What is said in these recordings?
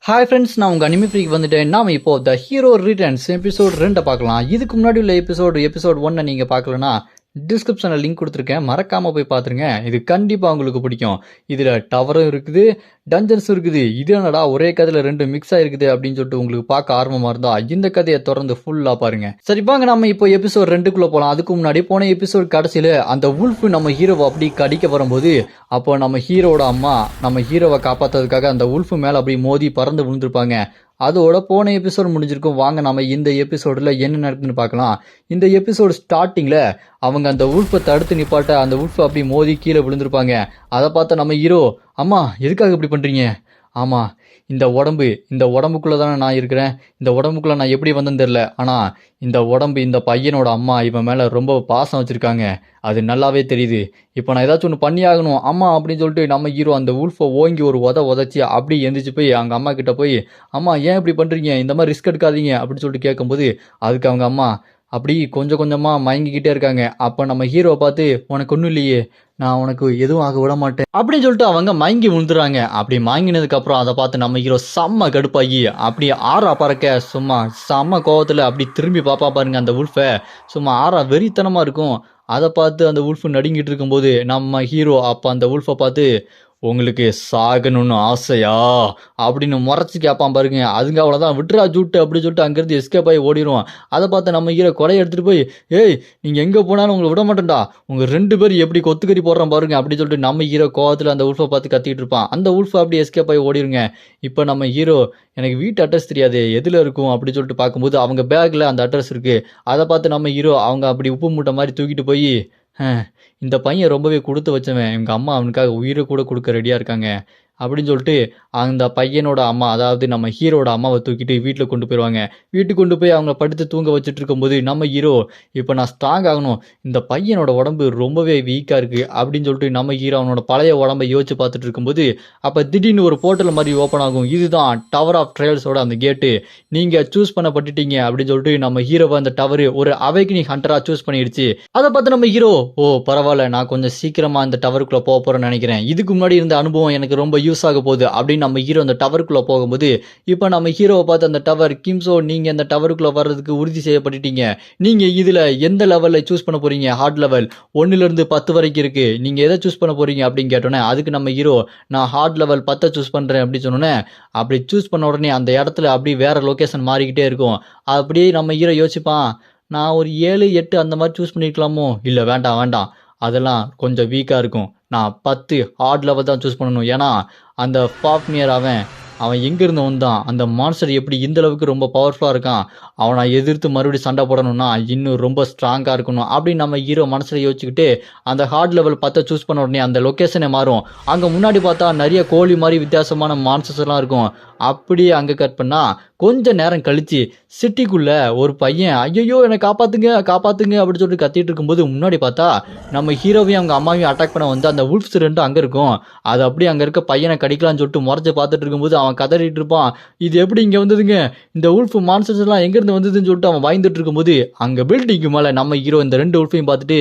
Hi friends, நான் உங்கள் anime ஃப்ரீக்கு வந்துட்டேன். நாம் இப்போ த ஹீரோ ரிட்டர்ன்ஸ் எபிசோட் 2 பார்க்கலாம். இதுக்கு முன்னாடி உள்ள எபிசோட் 1 நீங்கள் பார்க்கலனா டிஸ்கிரிப்ஷனில் லிங்க் கொடுத்துருக்கேன், மறக்காமல் போய் பார்த்துருங்க. இது கண்டிப்பாக உங்களுக்கு பிடிக்கும். இதில் டவரும் இருக்குது, டஞ்சன்ஸும் இருக்குது. இது என்னடா ஒரே கதையில் 2 மிக்ஸ் ஆகிருக்குது அப்படின்னு சொல்லிட்டு உங்களுக்கு பார்க்க ஆர்வமாக இருந்தால் இந்த கதையை தொடர்ந்து ஃபுல்லாக பாருங்கள். சரி வாங்க, நம்ம இப்போ எபிசோட் 2க்குள்ளே போகலாம். அதுக்கு முன்னாடி போன எபிசோட் கடைசியில் அந்த உல்ஃப் நம்ம ஹீரோவை அப்படி கடிக்க வரும்போது அப்போ நம்ம ஹீரோட அம்மா நம்ம ஹீரோவை காப்பாற்றுறதுக்காக அந்த உல்ஃப் மேலே அப்படி மோதி பறந்து விழுந்திருப்பாங்க. அதோட போன எபிசோடு முடிஞ்சிருக்கும். வாங்க நம்ம இந்த எபிசோடில் என்ன நடக்குதுன்னு பார்க்கலாம். இந்த எபிசோடு ஸ்டார்டிங்கில் அவங்க அந்த உல்ஃபை தடுத்து நிப்பாட்ட அந்த உல்ஃபை அப்படி மோதி கீழே விழுந்திருப்பாங்க. அதை பார்த்தா நம்ம ஹீரோ, அம்மா எதுக்காக இப்படி பண்ணுறீங்க? ஆமாம், இந்த உடம்புக்குள்ளே தானே நான் இருக்கிறேன். இந்த உடம்புக்குள்ளே நான் எப்படி வந்தேன்னு தெரில. ஆனால் இந்த உடம்பு இந்த பையனோட அம்மா இவன் மேலே ரொம்ப பாசம் வச்சுருக்காங்க, அது நல்லாவே தெரியுது. இப்போ நான் ஏதாச்சும் ஒன்று பண்ணியாகணும் அம்மா அப்படின்னு சொல்லிட்டு நம்ம ஹீரோ அந்த உல்ஃபை ஓங்கி ஒரு உதச்சி அப்படி எந்திரிச்சு போய் அவங்க அம்மா கிட்ட போய், அம்மா ஏன் இப்படி பண்ணுறீங்க, இந்த மாதிரி ரிஸ்க் எடுக்காதீங்க அப்படின்னு சொல்லிட்டு கேட்கும்போது அதுக்கு அவங்க அம்மா அப்படி கொஞ்சம் கொஞ்சமாக மயங்கிக்கிட்டே இருக்காங்க. அப்போ நம்ம ஹீரோவை பார்த்து, உனக்கு ஒன்றும் இல்லையே, நான் உனக்கு எதுவும் ஆக விட மாட்டேன் அப்படின்னு சொல்லிட்டு அவங்க மயங்கி விழுந்துறாங்க. அப்படி மயங்கினதுக்கப்புறம் அதை பார்த்து நம்ம ஹீரோ செம்ம கடுப்பாகி அப்படி ஆறா பறக்க சும்மா செம்ம கோவத்தில் அப்படி திரும்பி பாப்பா பாருங்க அந்த உல்ஃபை. சும்மா ஆறா வெறித்தனமாக இருக்கும். அதை பார்த்து அந்த உல்ஃபு நடுங்கிட்டு இருக்கும்போது நம்ம ஹீரோ அப்போ அந்த உல்ஃபை பார்த்து, உங்களுக்கு சாகணும்னு ஆசையா அப்படின்னு முறைச்சி கேட்பான் பாருங்க. அதுங்க அவ்வளோதான், விட்டுறா ஜூட்டு அப்படின்னு சொல்லிட்டு அங்கேருந்து எஸ்கேப் ஆகி ஓடிடுவான். அதை பார்த்து நம்ம ஹீரோ கொலையை எடுத்துகிட்டு போய், ஏய் நீங்கள் எங்கே போனாலும் உங்களை விட மாட்டேன்டா, உங்கள் 2 பேர் எப்படி கொத்துக்கறி போடுறான் பாருங்க அப்படின்னு சொல்லிட்டு நம்ம ஹீரோ கோவத்தில் அந்த உல்ஃபை பார்த்து கத்திக்கிட்டு இருப்பான். அந்த உல்ஃபை அப்படி எஸ்கேப் ஆகி ஓடிடுங்க. இப்போ நம்ம ஹீரோ, எனக்கு வீட்டு அட்ரஸ் தெரியாது எதில் இருக்கும் அப்படின்னு சொல்லிட்டு பார்க்கும்போது அவங்க பேக்கில் அந்த அட்ரஸ் இருக்குது. அதை பார்த்து நம்ம ஹீரோ அவங்க அப்படி உப்பு மூட்டை மாதிரி தூக்கிட்டு போய், இந்த பையன் ரொம்பவே கொடுத்து வச்சவன், எங்கள் அம்மா அவனுக்காக உயிரை கூட கொடுக்க ரெடியாக இருக்காங்க அப்படின்னு சொல்லிட்டு அந்த பையனோட அம்மா, அதாவது நம்ம ஹீரோட அம்மாவை தூக்கிட்டு வீட்டில் கொண்டு போயிடுவாங்க. வீட்டுக்கு கொண்டு போய் அவங்க படுத்து தூங்க வச்சுட்டு இருக்கும்போது நம்ம ஹீரோ, இப்போ நான் ஸ்ட்ராங் ஆகணும், இந்த பையனோட உடம்பு ரொம்பவே வீக்காக இருக்குது அப்படின்னு சொல்லிட்டு நம்ம ஹீரோ அவனோட பழைய உடம்பை யோசிச்சு பார்த்துட்டு இருக்கும்போது அப்போ திடீர்னு ஒரு போர்ட்டல் மாதிரி ஓப்பன் ஆகும். இதுதான் டவர் ஆஃப் ட்ரையல்ஸோட அந்த கேட்டு, நீங்கள் சூஸ் பண்ணப்பட்டுட்டீங்க அப்படின்னு சொல்லிட்டு நம்ம ஹீரோவை அந்த டவரு ஒரு அவேக்கனிங் ஹண்டராக சூஸ் பண்ணிடுச்சு. அதை பார்த்து நம்ம ஹீரோ, ஓ பரவாயில்ல, நான் கொஞ்சம் சீக்கிரமாக இந்த டவருக்குள்ளே போக போகிறேன்னு நினைக்கிறேன், இதுக்கு முன்னாடி இருந்த அனுபவம் எனக்கு ரொம்ப யூஸ் ஆக போகுது அப்படின்னு நம்ம ஹீரோ அந்த டவருக்குள்ளே போகும்போது இப்போ நம்ம ஹீரோவை பார்த்து அந்த டவர், கிம்சோ நீங்கள் அந்த டவருக்குள்ளே வர்றதுக்கு உறுதி செய்யப்பட்டுட்டீங்க, நீங்கள் இதில் எந்த லெவலில் சூஸ் பண்ண போகிறீங்க? ஹார்ட் லெவல் 1லேருந்து 10 வரைக்கும் இருக்குது, நீங்கள் எதை சூஸ் பண்ண போகிறீங்க அப்படின்னு கேட்டோன்னே அதுக்கு நம்ம ஹீரோ, நான் ஹார்ட் லெவல் 10 சூஸ் பண்ணுறேன் அப்படின்னு சொன்னோன்னே அப்படி சூஸ் பண்ண உடனே அந்த இடத்துல அப்படி வேறு லொக்கேஷன் மாறிக்கிட்டே இருக்கும். அப்படியே நம்ம ஹீரோ யோசிப்பான், நான் ஒரு 7, 8 அந்த மாதிரி சூஸ் பண்ணிக்கலாமோ? இல்லை வேண்டாம் வேண்டாம், அதெல்லாம் கொஞ்சம் வீக்காக இருக்கும், நான் 10 ஹார்ட் லெவல் தான் சூஸ் பண்ணணும். ஏன்னா அந்த ஃபாஃப்னியர் அவன் எங்கேருந்து வந்தான், அந்த மான்ஸ்டர் எப்படி இந்த அளவுக்கு ரொம்ப பவர்ஃபுல்லாக இருக்கான், அவனை எதிர்த்து மறுபடியும் சண்டை போடணும்னா இன்னும் ரொம்ப ஸ்ட்ராங்காக இருக்கணும் அப்படின்னு நம்ம ஹீரோ மனசில் யோசிச்சுக்கிட்டு அந்த ஹார்ட் லெவல் 10 சூஸ் பண்ண உடனே அந்த லொக்கேஷனே மாறும். அங்கே முன்னாடி பார்த்தா நிறைய கோழி மாதிரி வித்தியாசமான மான்ஸ்டர்ஸ் எல்லாம் இருக்கும். அப்படியே அங்கே கட் பண்ணால் கொஞ்ச நேரம் கழித்து சிட்டிக்குள்ளே ஒரு பையன், ஐயோ என்னை காப்பாற்றுங்க காப்பாற்றுங்க அப்படின்னு சொல்லிட்டு கத்திட்டு இருக்கும்போது முன்னாடி பார்த்தா நம்ம ஹீரோவையும் அவங்க அம்மாவையும் அட்டாக் பண்ண வந்து அந்த உல்ஃப்ஸ் 2 அங்கே இருக்கும். அது அப்படியே அங்கே இருக்க பையனை கடிக்கலான்னு சொல்லிட்டு முறைச்சி பார்த்துட்டு இருக்கும்போது அவன் கதறிட்டு இருப்பான், இது எப்படி இங்கே வந்ததுங்க, இந்த உல்ஃப் மான்ஸ்டர்ஸ் எல்லாம் எங்கேருந்து வந்ததுன்னு சொல்லிட்டு அவன் பயந்துட்டு இருக்கும்போது அங்கே பில்டிங்கு மேலே நம்ம ஹீரோ இந்த 2 உல்ஃபையும் பார்த்துட்டு,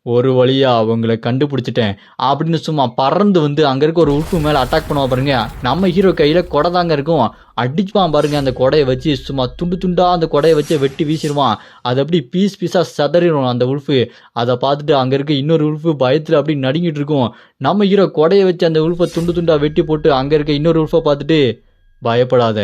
ஒரு வழியா அவங்கள கண்டுபிடிச்சிட்டேன் அப்படின்னு சும்மா பறந்து வந்து அங்கே இருக்க ஒரு உல்ஃபு மேலே அட்டாக் பண்ணுவா பாருங்க. நம்ம ஹீரோ கையில் கொடை தாங்க இருக்கும், அடிச்சுப்பான் பாருங்க. அந்த கொடையை வச்சு சும்மா துண்டு துண்டாக அந்த கொடையை வச்சு வெட்டி வீசிடுவான். அது அப்படி பீஸாக சதறிடும் அந்த உல்ஃபு. அதை பார்த்துட்டு அங்கே இருக்க இன்னொரு உல்ஃபு பயத்தில் அப்படி நடுங்கிட்டு இருக்கும். நம்ம ஹீரோ கொடையை வச்சு அந்த உல்ஃபை துண்டு துண்டாக வெட்டி போட்டு அங்கே இருக்க இன்னொரு உல்ஃபை பார்த்துட்டு, பயப்படாத,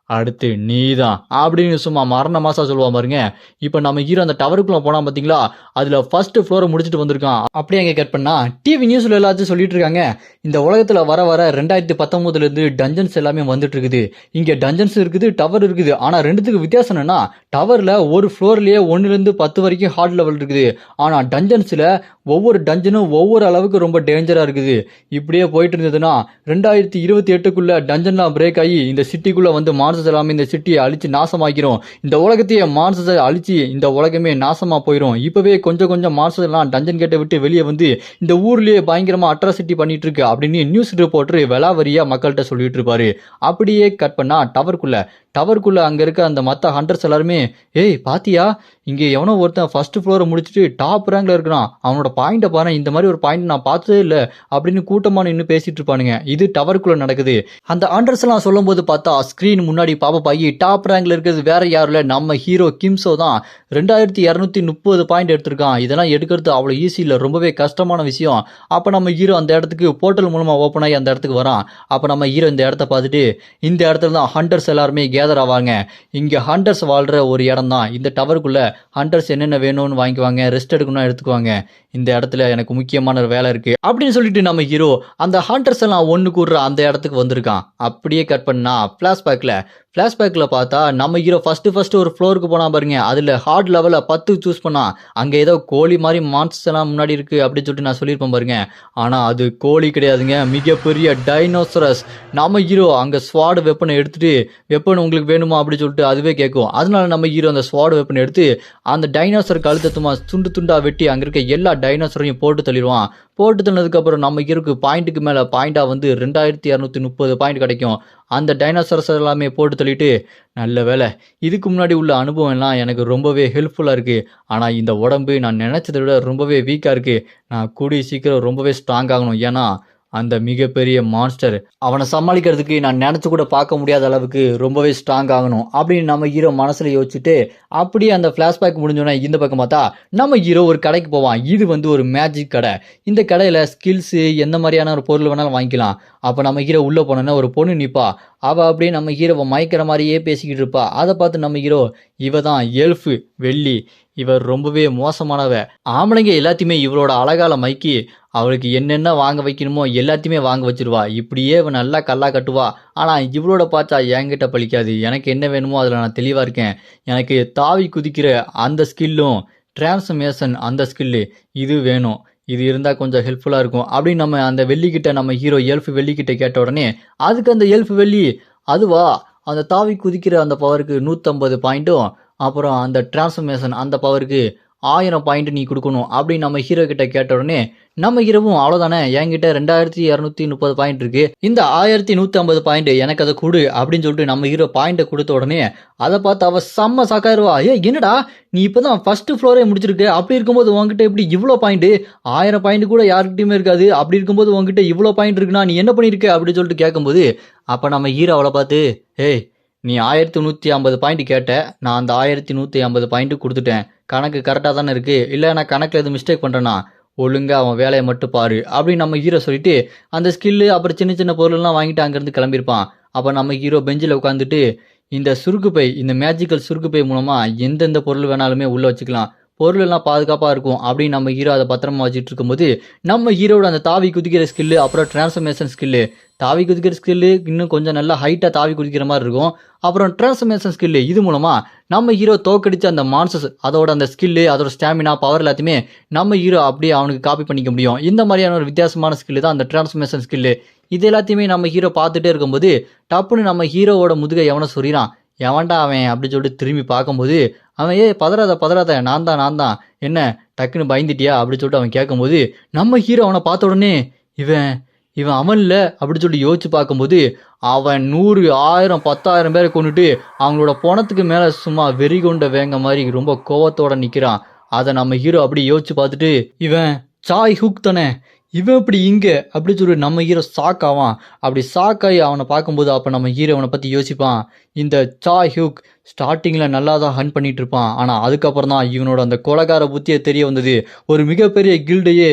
அடுத்து நீ தான் அப்படின்னு சும்மா மரண மாசா சொல்லுவான் பாருங்க. இப்போ நம்ம ஹீரோ அந்த டவருக்குள்ள போனால் பார்த்தீங்களா, அதில் ஃபர்ஸ்ட் ஃப்ளோரை முடிச்சுட்டு வந்திருக்கான். அப்படியே அங்கே கட் பண்ணா டிவி நியூஸில் எல்லாத்தையும் சொல்லிட்டு இருக்காங்க, இந்த உலகத்தில் வர 2019 டஞ்சன்ஸ் எல்லாமே வந்துட்டு இருக்குது. இங்கே டஞ்சன்ஸ் இருக்குது, டவர் இருக்குது. ஆனால் 2த்துக்கு வித்தியாசம் என்னன்னா, டவரில் ஒரு ஃப்ளோர்லேயே 1லேருந்து 10 வரைக்கும் ஹார்ட் லெவல் இருக்குது. ஆனால் டஞ்சன்ஸில் ஒவ்வொரு டஞ்சனும் ஒவ்வொரு அளவுக்கு ரொம்ப டேஞ்சராக இருக்குது. இப்படியே போயிட்டு இருந்ததுன்னா 2028க்குள்ளே டஞ்சன்லாம் பிரேக் ஆகி இந்த சிட்டிக்குள்ளே வந்து மான்ஸ்டர்ஸ் எல்லாமே இந்த சிட்டியை அழிச்சு நாசமாக்கிறோம். இந்த உலகத்தையே மான்ஸ்டர்ஸை அழிச்சு இந்த உலகமே நாசமாக போயிடும். இப்போவே கொஞ்சம் மான்ஸ்டர்ஸ் எல்லாம் டஞ்சன் கேட்டை விட்டு வெளியே வந்து இந்த ஊர்லேயே பயங்கரமாக அட்ராசிட்டி பண்ணிட்டு இருக்கு அப்படின்னு நியூஸ் ரிப்போர்ட்டர் விலாவரியாக மக்கள்கிட்ட சொல்லிட்டு இருப்பாரு. அப்படியே கட் பண்ணா டவருக்குள்ள டவருக்குள்ள அங்க இருக்க அந்த மத்த ஹண்டர்ஸ் எல்லாருமே, ஏய் பாத்தியா, இங்க எவனோ ஒருத்தன் ஃபர்ஸ்ட் ஃப்ளோரை முடிச்சுட்டு டாப் ரேங்க்ல இருக்கிறான், அவனோட பாயிண்ட பாரு, இந்த மாதிரி ஒரு பாயிண்ட் நான் பார்த்ததே இல்ல அப்படின்னு கூட்டமா நின்னு பேசிட்டு இருப்பானுங்க. இது டவருக்குள்ள நடக்குது. அந்த ஹண்டர்ஸ் எல்லாம் சொல்லும் போது பார்த்தா ஸ்கிரீன் முன்னாடி பாப்ப ஆகி டாப் ரேங்க்ல இருக்கிறது வேற யாரும் இல்ல, நம்ம ஹீரோ கிம்சோ தான். 2230 பாயிண்ட் எடுத்திருக்கான். இதெல்லாம் எடுக்கிறது அவ்வளவு ஈஸி இல்ல, ரொம்பவே கஷ்டமான விஷயம். அப்ப நம்ம ஹீரோ அந்த இடத்துக்கு போர்ட்டல் மூலமா ஓபன் ஆகி அந்த இடத்துக்கு வரான். அப்ப நம்ம ஹீரோ இந்த இடத்த பார்த்துட்டு, இந்த இடத்துல தான் ஹண்டர்ஸ் எல்லாருமே கேதர் ஆவாங்க, இங்க ஹண்டர்ஸ் வாழ்ற ஒரு இடம் தான், இந்த டவருக்குள்ள ஹண்டர்ஸ் என்னென்ன வேணும்னு வாங்கிக்குவாங்க, ரெஸ்ட் எடுக்கணும் எடுத்துக்குவாங்க, இந்த இடத்துல எனக்கு முக்கியமான ஒரு வேலை இருக்கு அப்படின்னு சொல்லிட்டு நம்ம ஹீரோ அந்த ஹண்டர்ஸ் எல்லாம் ஒன்று கூடுற அந்த இடத்துக்கு வந்திருக்கான். அப்படியே கட் பண்ணா ஃபிளாஷ்பேக்கில் பார்த்தா நம்ம ஹீரோ ஃபர்ஸ்ட் ஒரு ஃப்ளோருக்கு போனா பாருங்க, அதில் ஹார்ட் லெவலில் 10 சூஸ் பண்ணா. அங்கே ஏதோ கோழி மாதிரி மான்ஸ்டர்ஸ் எல்லாம் முன்னாடி இருக்கு அப்படின்னு சொல்லிட்டு நான் சொல்லியிருப்பேன் பாருங்க. ஆனால் அது கோழி கிடையாதுங்க, மிகப்பெரிய டைனோசரஸ். நம்ம ஹீரோ அங்கே ஸ்வாட் வெப்பனை எடுத்துட்டு, வெப்பன் உங்களுக்கு வேணுமா அப்படின்னு சொல்லிட்டு அதுவே கேட்கும். அதனால நம்ம ஹீரோ அந்த ஸ்வாட் வெப்பனை எடுத்து அந்த டைனோசர் கழுத்தத்துமா துண்டு துண்டா வெட்டி அங்கே இருக்க எல்லா டைனோசரையும் போட்டு தள்ளிடுவான். போட்டு தள்ளதுக்கப்புறம் நம்ம ஹீரோக்கு பாயிண்ட்டுக்கு மேலே பாயிண்டாக வந்து 2230 பாயிண்ட் கிடைக்கும். அந்த டைனோசரஸ் எல்லாமே போட்டு தள்ளிட்டு, நல்ல வேலை இதுக்கு முன்னாடி உள்ள அனுபவம் எல்லாம் எனக்கு ரொம்பவே ஹெல்ப்ஃபுல்லாக இருக்குது. ஆனால் இந்த உடம்பு நான் நினச்சதை விட ரொம்பவே வீக்காக இருக்குது. நான் கூடிய சீக்கிரம் ரொம்பவே ஸ்ட்ராங் ஆகணும். ஏன்னா அந்த மிகப்பெரிய மான்ஸ்டர், அவனை சமாளிக்கிறதுக்கு நான் நினச்சி கூட பார்க்க முடியாத அளவுக்கு ரொம்பவே ஸ்ட்ராங் ஆகணும் அப்படின்னு நம்ம ஹீரோ மனசில் யோசிச்சுட்டு, அப்படியே அந்த ஃப்ளாஷ்பேக் முடிஞ்சோன்னே இந்த பக்கம் பார்த்தா நம்ம ஹீரோ ஒரு கடைக்கு போவான். இது வந்து ஒரு மேஜிக் கடை. இந்த கடையில் ஸ்கில்ஸு எந்த மாதிரியான ஒரு பொருள் வேணாலும் வாங்கிக்கலாம். அப்போ நம்ம ஹீரோ உள்ளே போனோன்னா ஒரு பொண்ணு நிற்பா. அவள் அப்படியே நம்ம ஹீரோவை மயக்கிற மாதிரியே பேசிக்கிட்டு இருப்பா. அதை பார்த்து நம்ம ஹீரோ, இவ தான் எல்ஃபு வெள்ளி, இவர் ரொம்பவே மோசமானவ, ஆம்பளைங்க எல்லாத்தையுமே இவரோட அழகால மைக்கி அவளுக்கு என்னென்ன வாங்க வைக்கணுமோ எல்லாத்தையுமே வாங்க வச்சிருவா. இப்படியே இவன் நல்லா கல்லா கட்டுவா. ஆனால் இவளோட பார்த்தா என்கிட்ட பழிக்காது. எனக்கு என்ன வேணுமோ அதில் நான் தெளிவாக இருக்கேன். எனக்கு தாவி குதிக்கிற அந்த ஸ்கில்லும் டிரான்ஸ்மேஷன் அந்த ஸ்கில்லு இது வேணும். இது இருந்தால் கொஞ்சம் ஹெல்ப்ஃபுல்லாக இருக்கும் அப்படின்னு நம்ம அந்த வெள்ளிக்கிட்ட நம்ம ஹீரோ எல்ஃபு வெள்ளிக்கிட்ட கேட்ட உடனே, அதுக்கு அந்த எல்ஃபு வெள்ளி, அதுவா அந்த தாவி குதிக்கிற அந்த பவருக்கு 150 பாயிண்ட்டும், அப்புறம் அந்த டிரான்ஸ்ஃபர்மேஷன் அந்த பவருக்கு 1000 பாயிண்ட் நீ கொடுக்கணும் அப்படின்னு நம்ம ஹீரோ கிட்ட கேட்ட உடனே, நம்ம ஹீரோவும் அவ்வளோதானே, என்கிட்ட 2230 பாயிண்ட் இருக்கு, இந்த 1150 பாயிண்ட் எனக்கு அதை கொடு அப்படின்னு சொல்லிட்டு நம்ம ஹீரோ பாயிண்ட்டை கொடுத்த உடனே அதை பார்த்து அவ செம்ம சாக்காயிருவா. என்னடா நீ இப்போதான் ஃபர்ஸ்ட் ஃப்ளோரே முடிச்சிருக்கு, அப்படி இருக்கும்போது உங்ககிட்ட எப்படி இவ்வளோ பாயிண்ட், 1000 பாயிண்ட் கூட யாருக்கிட்டையுமே இருக்காது, அப்படி இருக்கும்போது உங்ககிட்ட இவ்வளோ பாயிண்ட் இருக்குன்னா நீ என்ன பண்ணியிருக்க அப்படின்னு சொல்லிட்டு கேட்கும்போது, அப்போ நம்ம ஹீரோ அவளை பார்த்து, ஏய் நீ 1150 பாயிண்ட் கேட்ட, நான் அந்த 1150 பாயிண்ட் கொடுத்துட்டேன், கணக்கு கரெக்டாக தானே இருக்குது, இல்லை நான் கணக்கில் எதுவும் மிஸ்டேக் பண்ணுறேன்னா ஒழுங்காக அவன் வேலையை மட்டும் பாரு அப்படின்னு நம்ம ஹீரோ சொல்லிட்டு அந்த ஸ்கில்லு அப்புறம் சின்ன சின்ன பொருள்லாம் வாங்கிட்டு அங்கேருந்து கிளம்பியிருப்பான். அப்போ நம்ம ஹீரோ பெஞ்சில் உட்காந்துட்டு இந்த சுருக்குப்பை, இந்த மேஜிக்கல் சுருக்குப்பை மூலமாக எந்தெந்த பொருள் வேணாலுமே உள்ளே வச்சுக்கலாம், பொருள் எல்லாம் பாதுகாப்பாக இருக்கும் அப்படின்னு நம்ம ஹீரோ அதை பத்திரமா வச்சுட்டு இருக்கும்போது, நம்ம ஹீரோட அந்த தாவி குதிக்கிற ஸ்கில்லு அப்புறம் டிரான்ஸ்ஃபர்மேஷன் ஸ்கில்லு, தாவி குதிக்கிற ஸ்கில்லு இன்னும் கொஞ்சம் நல்லா ஹைட்டாக தாவி குதிக்கிற மாதிரி இருக்கும், அப்புறம் டிரான்ஸ்ஃபர்மேஷன் ஸ்கில்லு, இது மூலமாக நம்ம ஹீரோ தோக்கடிச்ச அந்த மான்சஸ் அதோட அந்த ஸ்கில்லு அதோட ஸ்டாமினா பவர் எல்லாத்தையுமே நம்ம ஹீரோ அப்படியே அவனுக்கு காப்பி பண்ணிக்க முடியும். இந்த மாதிரியான ஒரு வித்தியாசமான ஸ்கில்லு தான் அந்த டிரான்ஸ்ஃபர்மேஷன் ஸ்கில்லு. இது எல்லாத்தையுமே நம்ம ஹீரோ பார்த்துட்டே இருக்கும்போது டப்புன்னு நம்ம ஹீரோவோட முதுகை எவனோ சொறிறான். எவன்டா அவன் அப்படின்னு சொல்லிட்டு திரும்பி பார்க்கும்போது அவன், பதறாத நான் தான், என்ன டக்குன்னு பயந்துட்டியா அப்படின்னு சொல்லிட்டு அவன் கேட்கும்போது, நம்ம ஹீரோ அவனை பார்த்த உடனே இவன் அவன் இல்லை அப்படின்னு சொல்லிட்டு யோசிச்சு பார்க்கும்போது, அவன் 100 1000 10,000 பேரை கொண்டுட்டு அவங்களோட பணத்துக்கு மேலே சும்மா வெறி கொண்ட வேங்க மாதிரி ரொம்ப கோவத்தோட நிற்கிறான். அதை நம்ம ஹீரோ அப்படி யோசிச்சு பார்த்துட்டு, இவன் சாய் ஹுக் தானே, இவன் இப்படி இங்கே அப்படி சொல்லி நம்ம ஹீரோ ஷாக் ஆவான். அப்படி ஷாக் ஆகி அவனை பார்க்கும்போது அப்போ நம்ம ஹீரோ அவனை பற்றி யோசிப்பான். இந்த சாய் ஹுக் ஸ்டார்டிங்கில் நல்லா தான் ஹன் பண்ணிட்டு இருப்பான், ஆனால் அதுக்கப்புறம் தான் இவனோட அந்த கொலைகார புத்தியை தெரிய வந்தது. ஒரு மிகப்பெரிய கில்டையே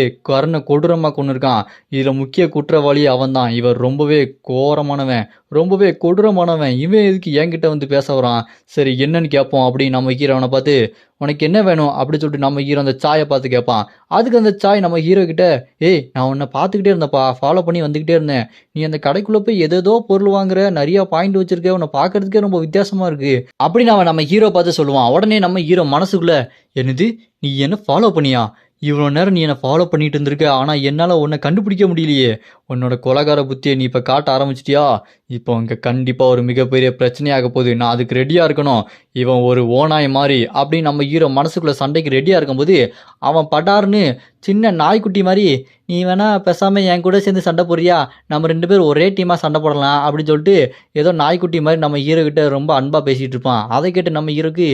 கொடூரமாக கொண்டு இருக்கான். இதில் முக்கிய குற்றவாளி அவன் தான். இவன் ரொம்பவே கோரமானவன், ரொம்பவே கொடூரமானவன். இவன் எதுக்கு என்கிட்ட வந்து பேச வரான், சரி என்னன்னு கேட்போம் அப்படின்னு நம்ம ஹீரோ அவனை பார்த்து, உனக்கு என்ன வேணும் அப்படின்னு சொல்லிட்டு நம்ம ஹீரோ அந்த சாயை பார்த்து கேட்பான். அதுக்கு அந்த சாய் நம்ம ஹீரோ கிட்ட, ஏய் நான் உன்னை பார்த்துக்கிட்டே இருந்தேன்ப்பா, ஃபாலோ பண்ணி வந்துக்கிட்டே இருந்தேன், நீ அந்த கடைக்குள்ளே போய் ஏதேதோ பொருள் வாங்குற, நிறையா பாயிண்ட் வச்சிருக்க, உன்னை பார்க்கறதுக்கே ரொம்ப வித்தியாசமாக இருக்கு அப்படின்னு அவன் நம்ம ஹீரோ பார்த்து சொல்லுவான். உடனே நம்ம ஹீரோ மனசுக்குள்ள, என்னது நீ என்ன ஃபாலோ பண்ணியா, இவ்வளோ நேரம் நீ என்னை ஃபாலோ பண்ணிட்டு இருந்திருக்க, ஆனால் என்னால் உன்னை கண்டுபிடிக்க முடியலையே, உன்னோட கொலகார புத்தியை நீ இப்போ காட்ட ஆரம்பிச்சிட்டியா, இப்போ இங்கே கண்டிப்பாக ஒரு மிகப்பெரிய பிரச்சனையாக போகுது, நான் அதுக்கு ரெடியாக இருக்கணும், இவன் ஒரு ஓனாய் மாதிரி அப்படின்னு நம்ம ஹீரோ மனசுக்குள்ளே சண்டைக்கு ரெடியாக இருக்கும்போது அவன் படார்னு சின்ன நாய்க்குட்டி மாதிரி நீ வேணா பேசாமல் என் கூட சேர்ந்து சண்டை போடுறியா, நம்ம 2 பேரும் ஒரே டீமாக சண்டை போடலாம் அப்படின்னு சொல்லிட்டு ஏதோ நாய்க்குட்டி மாதிரி நம்ம ஹீரோ கிட்ட ரொம்ப அன்பாக பேசிகிட்டு இருப்பான். அதை கேட்டு நம்ம ஹீரோக்கு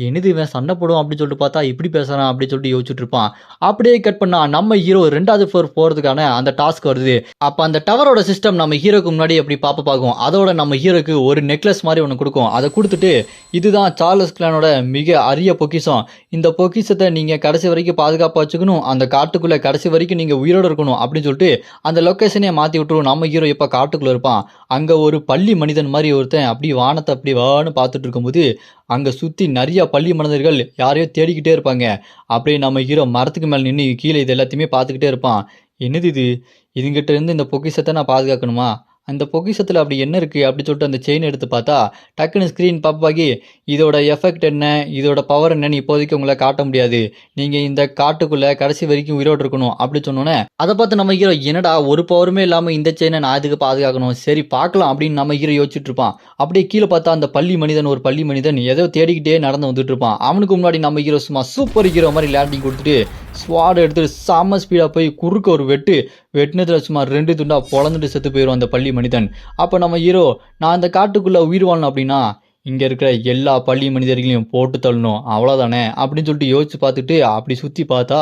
என்னது இவன் சண்டை போடுவோம் அப்படின்னு சொல்லிட்டு பார்த்தா இப்படி பேசுகிறான் அப்படின்னு சொல்லிட்டு யோசிச்சுட்டு இருப்பான். அப்படியே கட் பண்ணா நம்ம ஹீரோ 2வது ஃப்ளோர் போகிறதுக்கான அந்த டாஸ்க் வருது. அப்போ அந்த டவரோட சிஸ்டம் நம்ம ஹீரோக்கு முன்னாடி எப்படி பார்க்கும். அதோட நம்ம ஹீரோக்கு ஒரு நெக்லஸ் மாதிரி ஒன்று கொடுக்கும். அதை கொடுத்துட்டு இதுதான் சார்லஸ் கிளானோட மிக அரிய பொக்கிஷம். இந்த பொக்கிஷத்தை நீங்கள் கடைசி வரைக்கும் பாதுகாப்பாக வச்சுக்கணும். அந்த காட்டுக்குள்ளே கடைசி வரைக்கும் நீங்கள் உயிரோடு இருக்கணும் அப்படின்னு சொல்லிட்டு அந்த லொக்கேஷனே மாற்றி விட்டுருவோம். நம்ம ஹீரோ இப்போ காட்டுக்குள்ளே இருப்பான். அங்கே ஒரு பள்ளி மனிதன் மாதிரி ஒருத்தன் அப்படி வானத்தை அப்படி வான்னு பார்த்துட்டு இருக்கும்போது அங்கே சுற்றி நிறைய பள்ளி மனிதர்கள் யாரையோ தேடிக்கிட்டே இருப்பாங்க. அப்படியே நம்ம ஹீரோ மரத்துக்கு மேலே நின்று கீழே இது எல்லாத்தையுமே பார்த்துக்கிட்டே இருப்பான். என்னது இது, இதுங்கிட்ட இருந்து இந்த பொக்கிஷத்தை நான் பாதுகாக்கணுமா, அந்த பொக்கிஷத்தில் அப்படி என்ன இருக்குது அப்படி சொல்லிட்டு அந்த செயின் எடுத்து பார்த்தா டக்குன்னு ஸ்க்ரீன் பாப்பாகி இதோட எஃபெக்ட் என்ன, இதோட பவர் என்னன்னு இப்போதைக்கு உங்களை காட்ட முடியாது, நீங்கள் இந்த காட்டுக்குள்ளே கடைசி வரைக்கும் உயிரோடு இருக்கணும் அப்படி சொன்னோன்னே அதை பார்த்து நம்ம ஹீரோ என்னடா ஒரு பவருமே இல்லாமல் இந்த செயினை நான் இதுக்கு பாதுகாக்கணும், சரி பார்க்கலாம் அப்படின்னு நம்ம ஹீரோ யோசிச்சுட்டு இருப்பான். அப்படியே கீழே பார்த்தா அந்த ஒரு பள்ளி மனிதன் ஏதோ தேடிக்கிட்டே நடந்து வந்துட்டு இருப்பான். அவனுக்கு முன்னாடி நம்ம ஹீரோ சும்மா சூப்பர் ஹீரோ மாதிரி லேண்டிங் கொடுத்துட்டு ஸ்வாட் எடுத்துட்டு செம்ம ஸ்பீடாக போய் குறுக்க ஒரு வெட்டினத்தில் சும்மா 2 துண்டா பொழந்துட்டு செத்து போயிடும் அந்த பள்ளி மனிதன். அப்போ நம்ம ஹீரோ நான் அந்த காட்டுக்குள்ளே உயிர் வாழணும் அப்படின்னா இங்கே இருக்கிற எல்லா பள்ளி மனிதர்களையும் போட்டு தள்ளணும் அவ்வளோதானே அப்படின்னு சொல்லிட்டு யோசிச்சு பார்த்துட்டு அப்படி சுற்றி பார்த்தா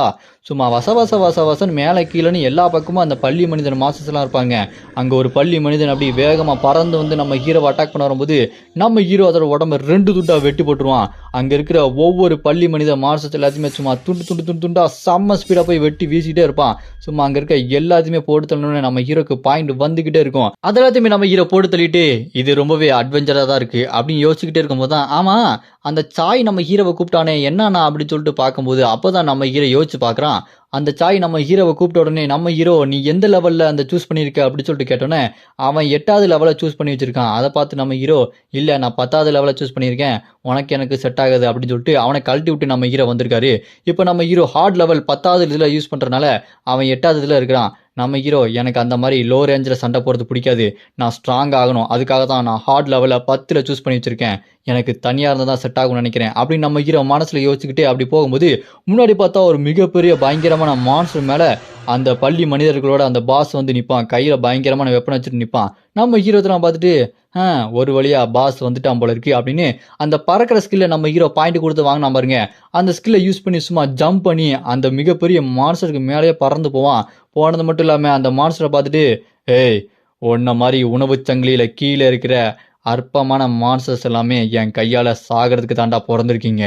சும்மா வசன்னு மேலே கீழேன்னு எல்லா பக்கமும் அந்த பள்ளி மனிதன் மாசஸ்லாம் இருப்பாங்க. அங்கே ஒரு பள்ளி மனிதன் அப்படி வேகமாக பறந்து வந்து நம்ம ஹீரோவை அட்டாக் பண்ண வரும்போது நம்ம ஹீரோ அதோட உடம்பு 2 துண்டா வெட்டி போட்டுருவான். அங்கே இருக்கிற ஒவ்வொரு பள்ளி மனித மாசஸ் எல்லாத்தையுமே சும்மா துண்டா செம்ம ஸ்பீடாக போய் வெட்டி வீசிக்கிட்டே இருப்பான். சும்மா அங்கே இருக்க எல்லாத்தையுமே போட்டு தள்ளணும்னு நம்ம ஹீரோக்கு பாயிண்ட் வந்துக்கிட்டே இருக்கும். அது எல்லாத்தையுமே நம்ம ஹீரோ போட்டு தள்ளிட்டு இது ரொம்பவே அட்வென்ச்சராக தான் இருக்குது அப்படின்னு யோசிச்சுக்கிட்டே இருக்கும்போது தான் ஆமாம் அந்த சாய் நம்ம ஹீரோவை கூப்பிட்டானே என்னன்னா அப்படின்னு சொல்லிட்டு பார்க்கும்போது அப்போ தான் நம்ம ஹீரோ யோசிச்சு பார்க்குறான். அந்த சாய் நம்ம ஹீரோவை கூப்பிட்ட உடனே நம்ம ஹீரோ நீ எந்த லெவலில் அந்த சூஸ் பண்ணியிருக்க அப்படின்னு சொல்லிட்டு கேட்டோன்னே அவன் 8வது லெவலில் சூஸ் பண்ணி வச்சிருக்கான். அதை பார்த்து நம்ம ஹீரோ இல்லை நான் 10வது லெவலில் சூஸ் பண்ணியிருக்கேன், எனக்கு செட் ஆகுது அப்படின்னு சொல்லிட்டு அவனை கழட்டி விட்டு நம்ம ஹீரோ வந்திருக்காரு. இப்போ நம்ம ஹீரோ ஹார்ட் லெவல் 10வது இதில் யூஸ் பண்ணுறதுனால அவன் 8வது இதில் இருக்கிறான். நம்ம ஹீரோ எனக்கு அந்த மாதிரி லோ ரேஞ்சில் சண்டை போகிறது பிடிக்காது, நான் ஸ்ட்ராங் ஆகணும், அதுக்காக தான் நான் ஹார்ட் லெவலில் 10ல் சூஸ் பண்ணி வச்சுருக்கேன், எனக்கு தனியாக இருந்தால் தான் செட் ஆகும்னு நினைக்கிறேன் அப்படின்னு நம்ம ஹீரோ மனசில் யோசிச்சுக்கிட்டே அப்படி போகும்போது முன்னாடி பார்த்தா ஒரு மிகப்பெரிய பயங்கரமான மான்ஸ்டர் மேலே அந்த பள்ளி மனிதர்களோட அந்த பாஸ் வந்து நிற்பான். கையில் பயங்கரமான வெப்பன் வச்சுட்டு நிற்பான். நம்ம ஹீரோத்தெல்லாம் பார்த்துட்டு ஒரு வழியாக பாஸ் வந்துட்டான் போல இருக்கு அப்படின்னு அந்த பறக்கிற ஸ்கில்லை நம்ம ஹீரோ பாயிண்ட் கொடுத்து வாங்கினா பாருங்க. அந்த ஸ்கில்லை யூஸ் பண்ணி சும்மா ஜம்ப் பண்ணி அந்த மிகப்பெரிய மான்ஸ்டருக்கு மேலேயே பறந்து போவான். போனது மட்டும் இல்லாமல் அந்த மான்ஸ்டரை பார்த்துட்டு ஏய் உன்ன மாதிரி உணவு சங்கிலியில் கீழே இருக்கிற அற்பமான மான்ஸ்டர்ஸ் எல்லாமே என் கையால் சாகிறதுக்கு தாண்டா பிறந்திருக்கீங்க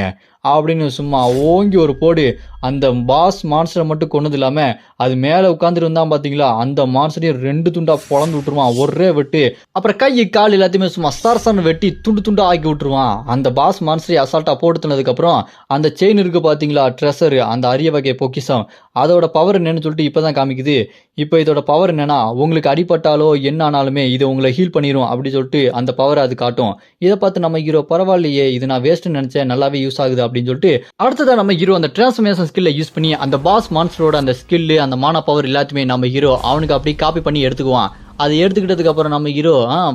அப்படின்னு சும்மா ஓங்கி ஒரு போடு அந்த பாஸ் மான்ஸ்டரை மட்டும் கொண்டது இல்லாமல் அது மேலே உட்காந்துருந்தான் பார்த்தீங்களா அந்த மான்ஸ்டரையும் 2 துண்டா பொழந்து விட்டுருவான் ஒரே வெட்டு. அப்புறம் கை கால் எல்லாத்தையுமே சும்மா சரசன்னு வெட்டி துண்டு ஆக்கி விட்டுருவான். அந்த பாஸ் மான்ஸ்டரை அசால்ட்டாக போட்டு தந்ததுக்கப்புறம் அந்த செயின் இருக்குது பார்த்தீங்களா ட்ரெஷரு, அந்த அரிய வகை பொக்கிஷம், அதோட பவர் என்னன்னு சொல்லிட்டு இப்போ தான் காமிக்குது. இப்போ இதோட பவர் என்னன்னா உங்களுக்கு அடிபட்டாலோ என்ன ஆனாலுமே இது உங்களை ஹீல் பண்ணிடும் அப்படி சொல்லிட்டு அந்த பவர் அது காட்டும். இதை பார்த்து நம்ம ஹீரோ பரவாயில்லையே இது நான் வேஸ்ட்னு நினச்சேன் நல்லாவே யூஸ் ஆகுது அப்படின்னு சொல்லிட்டு அடுத்ததான் நம்ம ஹீரோ அந்த டிரான்ஸ்ஃபர்மேஷன் ஸ்கில்லை யூஸ் பண்ணி அந்த பாஸ் மான்ஸ்டரோட அந்த ஸ்கில்லு அந்த மான பவர் எல்லாத்தையுமே நம்ம ஹீரோ அவனுக்கு அப்படி காப்பி பண்ணி எடுத்துக்குவான். அதை எடுத்துக்கிட்டதுக்கு அப்புறம் நம்ம ஹீரோ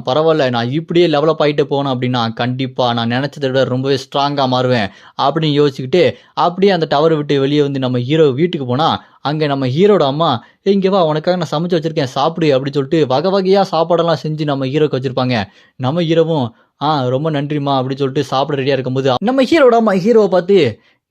பரவாயில்ல நான் இப்படியே டெவலப் ஆகிட்டு போனோம் அப்படின்னா கண்டிப்பாக நான் நினச்சதை விட ரொம்பவே ஸ்ட்ராங்காக மாறுவேன் அப்படின்னு யோசிச்சுக்கிட்டு அப்படியே அந்த டவரை விட்டு வெளியே வந்து நம்ம ஹீரோ வீட்டுக்கு போனால் அங்கே நம்ம ஹீரோட அம்மா இங்கே வா உனக்காக நான் சமைச்சு வச்சுருக்கேன் சாப்பிடு அப்படின்னு சொல்லிட்டு வகை வகையாக சாப்பாடெல்லாம் செஞ்சு நம்ம ஹீரோக்கு வச்சுருப்பாங்க. நம்ம ஹீரோவும் ரொம்ப நன்றிம்மா அப்படின்னு சொல்லிட்டு சாப்பிட ரெடியாக இருக்கும்போது நம்ம ஹீரோட அம்மா ஹீரோவை பார்த்து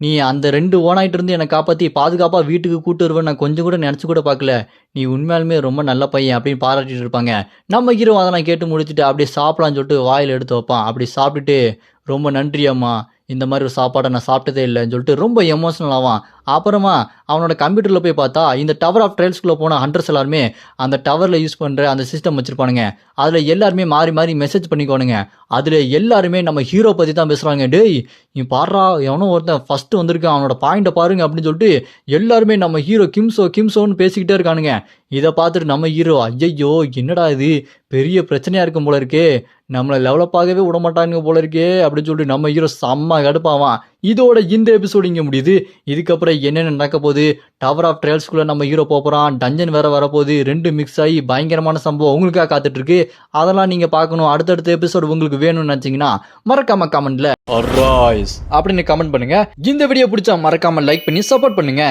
நீ அந்த 2 ஓனாயிட்டு இருந்து என்னை காப்பாற்றி பாதுகாப்பாக வீட்டுக்கு கூட்டு வருவேன் நான் கொஞ்சம் கூட நினச்சி கூட பார்க்கல, நீ உண்மையாலுமே ரொம்ப நல்ல பையன் அப்படின்னு பாராட்டிட்டு இருப்பாங்க. நம்ம ஹீரோ அதெல்லாம் கேட்டு முடிச்சுட்டு அப்படியே சாப்பிடலான்னு சொல்லிட்டு வாயில் எடுத்து வைப்பான். அப்படி சாப்பிட்டுட்டு ரொம்ப நன்றி அம்மா, இந்த மாதிரி ஒரு சாப்பாடை நான் சாப்பிட்டதே இல்லைன்னு சொல்லிட்டு ரொம்ப எமோஷனல் ஆவான். அப்புறமா அவனோட கம்ப்யூட்டரில் போய் பார்த்தா இந்த டவர் ஆஃப் ட்ரையல்ஸ்குள்ளே போன ஹண்டர்ஸ் எல்லாருமே அந்த டவரில் யூஸ் பண்ணுற அந்த சிஸ்டம் வச்சுருப்பானுங்க. அதில் எல்லாருமே மாறி மெசேஜ் பண்ணிக்கோனுங்க. அதில் எல்லாருமே நம்ம ஹீரோ பற்றி தான் பேசுகிறாங்க. டேய் நீ பாடுறா எவனோ ஒருத்தன் ஃபஸ்ட்டு வந்திருக்கான் அவனோட பாயிண்ட்டை பாருங்க அப்படின்னு சொல்லிட்டு எல்லாருமே நம்ம ஹீரோ கிம்சோன்னு பேசிக்கிட்டே இருக்கானுங்க. இதை பார்த்துட்டு நம்ம ஹீரோ ஐயோ என்னடா இது பெரிய பிரச்சனையாக இருக்கும் போல இருக்கே, நம்மளை டெவலப்பாகவே விட மாட்டாங்க போல இருக்கே அப்படின்னு சொல்லிட்டு நம்ம ஹீரோ செம்ம கடுப்பாவான். இதோட இந்த எபிசோடு இங்கே முடியுது. இதுக்கப்புறம் என்னென்ன நடக்க போகுது, டவர் ஆஃப் ட்ரையல்ஸ்குள்ளே நம்ம ஹீரோ போகிறான், டஞ்சன் வேற வரப்போகுது, 2 மிக்ஸ் ஆகி பயங்கரமான சம்பவம் உங்களுக்காக காத்துட்டு இருக்கு. அதெல்லாம் நீங்கள் பார்க்கணும். அடுத்தடுத்த எபிசோடு உங்களுக்கு வேணும்னு நினச்சிங்கன்னா மறக்காம கமெண்ட்ல அப்படின்னு கமெண்ட் பண்ணுங்க. இந்த வீடியோ பிடிச்சா மறக்காம லைக் பண்ணி சப்போர்ட் பண்ணுங்க.